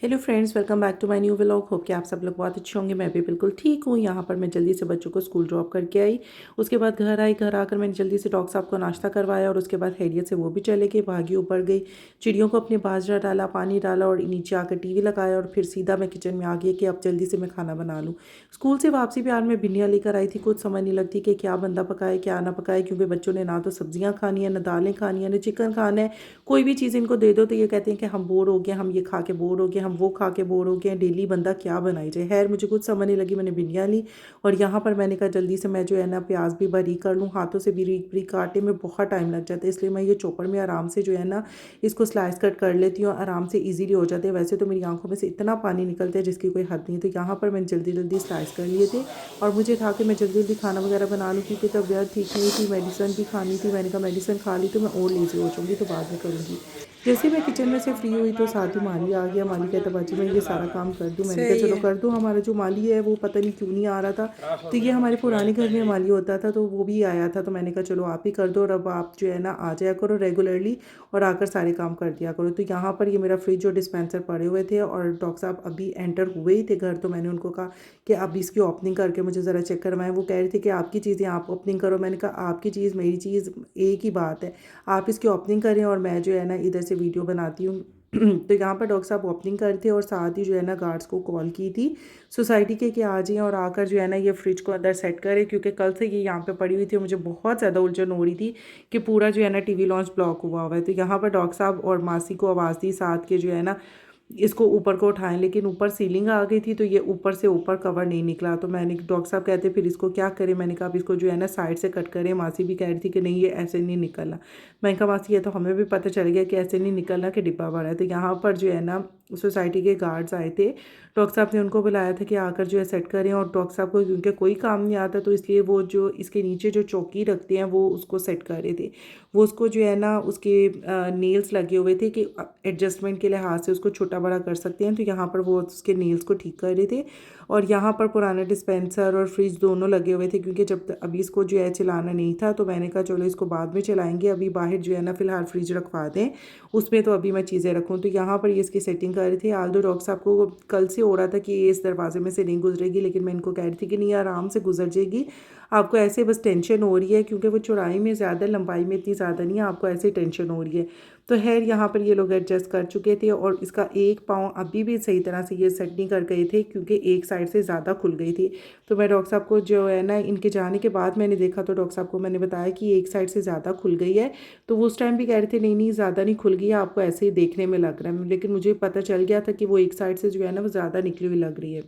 Hello friends, welcome back to my new vlog. Hope कि आप सब लोग बहुत अच्छे होंगे। मैं भी बिल्कुल ठीक हूँ। यहाँ पर मैं जल्दी से बच्चों को स्कूल ड्रॉप करके आई। उसके बाद घर आई। घर आकर मैंने जल्दी से डॉग साहब को नाश्ता करवाया और उसके बाद हैरियत से वो भी चले गए। भागी ऊपर गई, चिड़ियों को अपने बाजरा डाला, पानी डाला और नीचे आकर टीवी लगाया और फिर सीधा मैं किचन में आ गई कि अब जल्दी से मैं खाना बना लूँ। स्कूल से वापसी पे आज मैं भिंडियाँ लेकर आई थी। कुछ समझ नहीं लगती कि क्या बंदा पकाए क्या ना पकाए, क्योंकि बच्चों ने ना तो सब्जियाँ खानी है, ना दालें खानी है, ना चिकन खाना है। कोई भी चीज़ इनको दे दो तो ये कहते हैं कि हम बोर हो गए, हम ये खा के बोर हो गए, हम वो खा के बोर हो गए। डेली बंदा क्या बनाई जाए। खैर मुझे कुछ समझ नहीं लगी, मैंने भिंडियाँ ली और यहाँ पर मैंने कहा जल्दी से मैं जो है ना प्याज भी बारीक कर लूँ। हाथों से बारीक बारीक काटने में बहुत टाइम लग जाता है, इसलिए मैं ये चॉपर में आराम से जो है ना इसको स्लाइस कट कर लेती हूँ। आराम से ईजिली हो जाते हैं। वैसे तो मेरी आंखों में से इतना पानी निकलता है जिसकी कोई हद नहीं। तो यहाँ पर मैंने जल्दी जल्दी स्लाइस कर लिए थे और मुझे था कि मैं जल्दी जल्दी खाना वगैरह बना लूँ, क्योंकि तबीयत ठीक नहीं थी, मेडिसिन भी खानी थी। मैंने कहा मेडिसिन खा ली तो मैं और लेज़ी हो जाऊँगी, तो बाद में करूँगी। जैसे मैं किचन में से फ्री हुई तो साथ ही माली आ गया। माली कहता बाजी मैं ये सारा काम कर दूं। मैंने कहा सही चलो है। कर दो। हमारा जो माली है वो पता नहीं क्यों नहीं आ रहा था। तो ये हमारे पुराने घर में माली होता था, तो वो भी आया था। तो मैंने कहा चलो आप ही कर दो और अब आप जो है ना आ जाया करो रेगुलरली और आकर सारे काम कर दिया करो। तो यहाँ पर ये मेरा फ्रिज और डिस्पेंसर पड़े हुए थे और डॉक्टर साहब अभी एंटर हुए ही थे घर। तो मैंने उनको कहा कि अब इसकी ओपनिंग करके मुझे ज़रा चेक करवाएं। वो कह रहे थे कि आपकी चीज़ें आप ओपनिंग करो। मैंने कहा आपकी चीज़ मेरी चीज़ एक ही बात है, आप इसकी ओपनिंग करें और मैं जो है ना इधर से वीडियो बनाती हूँ। तो यहाँ पर डॉक्टर साहब ओपनिंग कर थे और साथ ही जो है ना गार्ड्स को कॉल की थी सोसाइटी के कि आ जाइए और आकर जो है ना ये फ्रिज को अंदर सेट करें, क्योंकि कल से ये यहाँ पे पड़ी हुई थी। मुझे बहुत ज़्यादा उलझन हो रही थी कि पूरा जो है ना टीवी लॉन्च ब्लॉक हुआ है। तो यहाँ पर डॉक्टर साहब और मासी को आवाज़ दी साथ के जो है ना इसको ऊपर को उठाएं, लेकिन ऊपर सीलिंग आ गई थी तो ये ऊपर से ऊपर कवर नहीं निकला। तो मैंने डॉक्टर साहब कहते फिर इसको क्या करें। मैंने कहा अब इसको जो है ना साइड से कट करें। मासी भी कह रही थी कि नहीं ये ऐसे नहीं निकलना। मैंने कहा मासी ये तो हमें भी पता चल गया कि ऐसे नहीं निकलना, कि डिब्बा बड़ा है। तो यहाँ पर जो है ना सोसाइटी के गार्ड्स आए थे। डॉक्टर साहब ने उनको बुलाया था कि आकर जो है सेट करें, और डॉक्टर साहब को क्योंकि कोई काम नहीं आता तो इसलिए वो जो इसके नीचे जो चौकी रखते हैं वो उसको सेट कर रहे थे। वो उसको जो है ना उसके नेल्स लगे हुए थे कि एडजस्टमेंट के लिहाज से उसको छोटा बड़ा कर सकते हैं। तो यहाँ पर वो उसके नेल्स को ठीक कर रहे थे और यहाँ पर पुराना डिस्पेंसर और फ्रिज दोनों लगे हुए थे, क्योंकि जब अभी इसको जो है चलाना नहीं था। तो मैंने कहा चलो इसको बाद में चलाएंगे, अभी बाहर जो है ना फ़िलहाल फ्रिज रखवा दें, उसमें तो अभी मैं चीज़ें रखूँ। तो यहाँ पर ये इसकी सेटिंग कर रहे थे। आल्दो डॉक्टर साहब को कल से हो रहा था कि ये इस दरवाजे में से नहीं गुजरेगी, लेकिन मैं इनको कह रही थी कि नहीं आराम से गुजर जाएगी, आपको ऐसे बस टेंशन हो रही है, क्योंकि वो चौड़ाई में ज़्यादा लंबाई में इतनी ज़्यादा नहीं है, आपको ऐसे टेंशन हो रही है। तो खैर यहाँ पर ये लोग एडजस्ट कर चुके थे और इसका एक पाँव अभी भी सही तरह से ये सेट नहीं कर गए थे, क्योंकि एक साइड से ज़्यादा खुल गई थी। तो मैं डॉक्टर साहब को जो है ना इनके जाने के बाद मैंने देखा, तो डॉक्टर साहब को मैंने बताया कि एक साइड से ज़्यादा खुल गई है। तो वो उस टाइम भी कह रहे थे नहीं नहीं ज़्यादा नहीं खुल गई है, आपको ऐसे ही देखने में लग रहा है। लेकिन मुझे पता चल गया था कि वो एक साइड से जो है ना वो ज़्यादा निकली हुई लग रही है।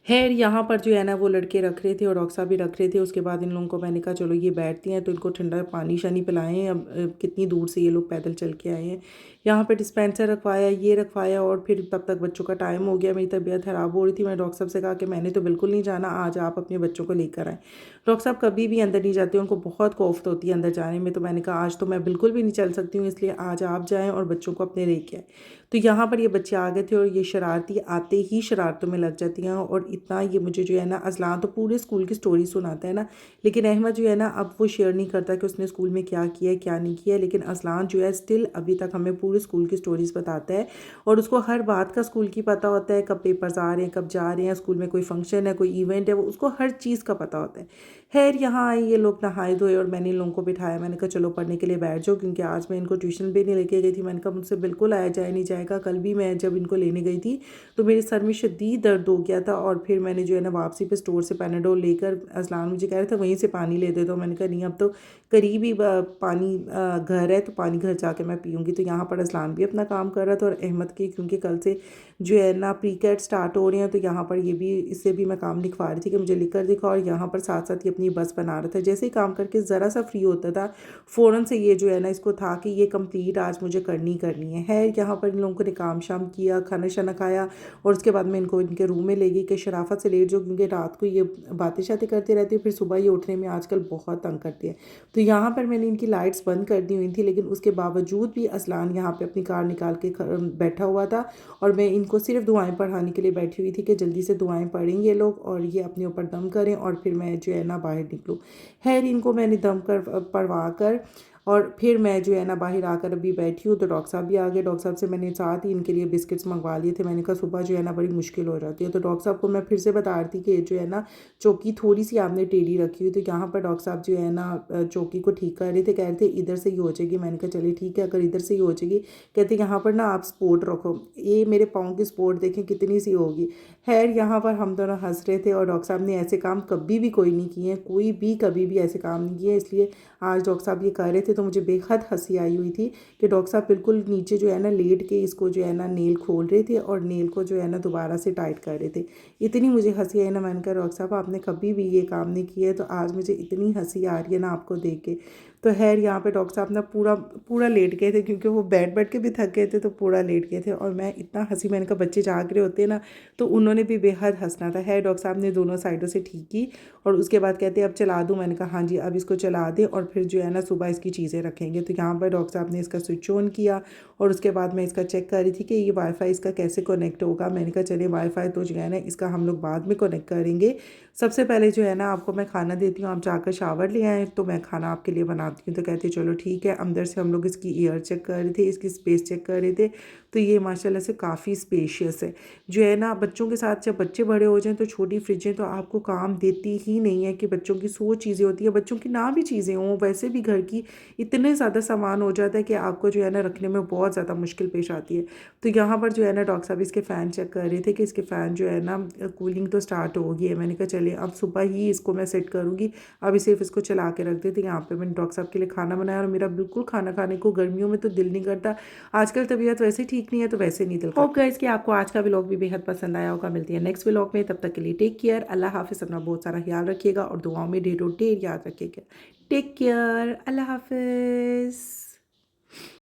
खैर यहाँ पर जो है ना वो लड़के रख रहे थे और डॉक्टर साहब भी रख रहे थे। उसके बाद इन लोगों को मैंने कहा चलो ये बैठती हैं तो इनको ठंडा पानी शानी पिलाएं। अब कितनी दूर से ये लोग पैदल चल के आए हैं। यहाँ पे डिस्पेंसर रखवाया, ये रखवाया और फिर तब तक बच्चों का टाइम हो गया। मेरी तबीयत ख़राब हो रही थी। मैंने डॉक्टर साहब से कहा कि मैंने तो बिल्कुल नहीं जाना, आज आप अपने बच्चों को लेकर आएँ। डॉक्टर साहब कभी भी अंदर नहीं जाते, उनको बहुत खौफ होती है अंदर जाने में। तो मैंने कहा आज तो मैं बिल्कुल भी नहीं चल सकती हूँ, इसलिए आज आप जाएँ और बच्चों को अपने लेके आए। तो यहाँ पर ये बच्चे आ गए थे और ये शरारती आते ही शरारतों में लग जाती हैं। और इतना ये मुझे जो है ना अज़लान तो पूरे स्कूल की स्टोरी सुनाता है ना, लेकिन अहमद जो है ना अब वो शेयर नहीं करता कि उसने स्कूल में क्या किया है क्या नहीं किया, लेकिन अज़लान जो है स्टिल अभी तक हमें पूरे स्कूल की स्टोरीज़ बताता है और उसको हर बात का स्कूल की पता होता है। कब पेपर्स आ रहे हैं, कब जा रहे हैं, स्कूल में कोई फंक्शन है, कोई इवेंट है, वो उसको हर चीज़ का पता होता है। खैर यहाँ आए ये लोग नहाए धोए और मैंने इन लोगों को बिठाया। मैंने कहा चलो पढ़ने के लिए बैठ जाओ, क्योंकि आज मैं इनको ट्यूशन भी नहीं लेके गई थी। मैंने कहा मुझसे बिल्कुल आया जाए नहीं जाएगा। कल भी मैं जब इनको लेने गई थी तो मेरे सर में शदीद दर्द हो गया था और फिर मैंने जो है ना वापसी पे स्टोर से पैनाडोल लेकर, अज़लान मुझे कह रहा था वहीं से पानी ले दे। तो मैंने कहा नहीं अब तो करीब ही पानी घर है तो पानी घर जाके मैं पीऊँगी। तो यहाँ पर अज़लान भी अपना काम कर रहा था और अहमद के क्योंकि कल से जो है ना प्री कैट स्टार्ट हो रहे हैं, तो यहाँ पर ये भी इससे भी मैं काम लिखवा रही थी कि मुझे लिख कर दिखा। और यहाँ पर साथ साथ ये अपनी बस बना रहा था। जैसे ही काम करके ज़रा सा फ्री होता था फ़ौरन से ये जो है ना इसको था कि ये कंप्लीट आज मुझे करनी है। यहाँ पर इन लोगों ने काम शाम किया, खाना शाना खाया और उसके बाद मैं इनको इनके रूम में ले गई कि शराफत से लेट जाओ, क्योंकि रात को ये बातें शातें करते रहते हैं, फिर सुबह ये उठने में आजकल बहुत तंग करते हैं। तो यहाँ पर मैंने इनकी लाइट्स बंद कर दी हुई थी, लेकिन उसके बावजूद भी अज़लान यहाँ पे अपनी कार निकाल के बैठा हुआ था और मैं इनको सिर्फ दुआएं पढ़ाने के लिए बैठी हुई थी कि जल्दी से दुआएं पढ़ेंगे लोग और ये अपने ऊपर दम करें और फिर मैं जो है ना बाहर निकलूँ। खैर इनको मैंने दम कर पढ़वा कर और फिर मैं जो है ना बाहर आकर अभी बैठी हूँ तो डॉक्टर साहब भी आ गए। डॉक्टर साहब से मैंने साथ ही इनके लिए बिस्किट्स मंगवा लिए थे। मैंने कहा सुबह जो है ना बड़ी मुश्किल हो जाती है। तो डॉक्टर साहब को मैं फिर से बता रही थी कि जो है ना चौकी थोड़ी सी आपने टेढ़ी रखी हुई, तो यहाँ पर डॉक्टर साहब जो है ना चौकी को ठीक कर रहे थे। कह रहे थे इधर से ही हो जाएगी। मैंने कहा चलिए ठीक है, अगर इधर से ही हो जाएगी। कहते यहाँ पर ना आप सपोर्ट रखो, ये मेरे पाँव की सपोर्ट देखें कितनी सी होगी। खैर यहाँ पर हम दोनों हंस रहे थे और डॉक्टर साहब ने ऐसे काम कभी भी कोई नहीं किए हैं, कोई भी कभी भी ऐसे काम नहीं किए। इसलिए आज डॉक्टर साहब ये कर रहे थे तो मुझे बेहद हंसी आई हुई थी कि डॉक्टर साहब बिल्कुल नीचे जो है ना लेट के इसको जो है ना नेल खोल रहे थे और नेल को जो है ना दोबारा से टाइट कर रहे थे। इतनी मुझे हंसी आई ना, मैंने कहा डॉक्टर साहब आपने कभी भी ये काम नहीं किया है, तो आज मुझे इतनी हंसी आ रही है ना आपको देख के। तो खैर यहाँ पे डॉक्टर साहब ना पूरा पूरा लेट गए थे, क्योंकि वो बैठ बैठ के भी थक गए थे, तो पूरा लेट गए थे। और मैं इतना हंसी, मैंने कहा बच्चे जाग रहे होते हैं ना तो उन्होंने भी बेहद हंसना था। है डॉक्टर साहब ने दोनों साइडों से ठीक की और उसके बाद कहते अब चला दूँ। मैंने कहा हाँ जी अब इसको चला दें और फिर जो है ना सुबह इसकी चीज़ें रखेंगे। तो यहाँ पर डॉक्टर साहब ने इसका स्विच ऑन किया और उसके बाद मैं इसका चेक कर रही थी कि ये वाईफाई इसका कैसे कनेक्ट होगा। मैंने कहा चलिए वाईफाई तो जो है ना इसका हम लोग बाद में कनेक्ट करेंगे, सबसे पहले जो है ना आपको मैं खाना देती हूँ, आप जाकर शावर ले आएँ तो मैं खाना आपके लिए बनाती हूँ। तो कहते चलो ठीक है। अंदर से हम लोग इसकी ईयर चेक कर रहे थे, इसकी स्पेस चेक कर रहे थे। तो ये माशाल्लाह से काफ़ी स्पेशियस है। जो है ना बच्चों के साथ जब बच्चे बड़े हो जाएं तो छोटी फ्रिजें तो आपको काम देती ही नहीं है कि बच्चों की 100 चीज़ें होती है, बच्चों की ना भी चीज़ें हों, वैसे भी घर की इतने ज़्यादा सामान हो जाता है कि आपको जो है ना रखने में बहुत ज़्यादा मुश्किल पेश आती है। तो यहाँ पर जो है ना डॉक्टर साहब इसके फ़ैन चेक कर रहे थे कि इसके फ़ैन जो है ना कूलिंग तो स्टार्ट हो गई है। मैंने कहा चलिए अब सुबह ही इसको मैं सेट करूँगी, अभी सिर्फ इसको चला के रख देती। यहाँ पे मैंने डॉक्टर साहब के लिए खाना बनाया और मेरा बिल्कुल खाना खाने को गर्मियों में तो दिल नहीं करता। आजकल तबीयत वैसे ठीक नहीं है तो वैसे नहीं दिल करता। होप गाइस कि आपको आज का व्लॉग भी बेहद पसंद आया होगा। मिलती है नेक्स्ट व्लॉग में, तब तक के लिए टेक केयर, अल्लाह हाफिज़। अपना बहुत सारा ख्याल रखिएगा और दुआओं में ढेरों ढेर याद रखिएगा। टेक केयर, अल्लाह हाफिज़।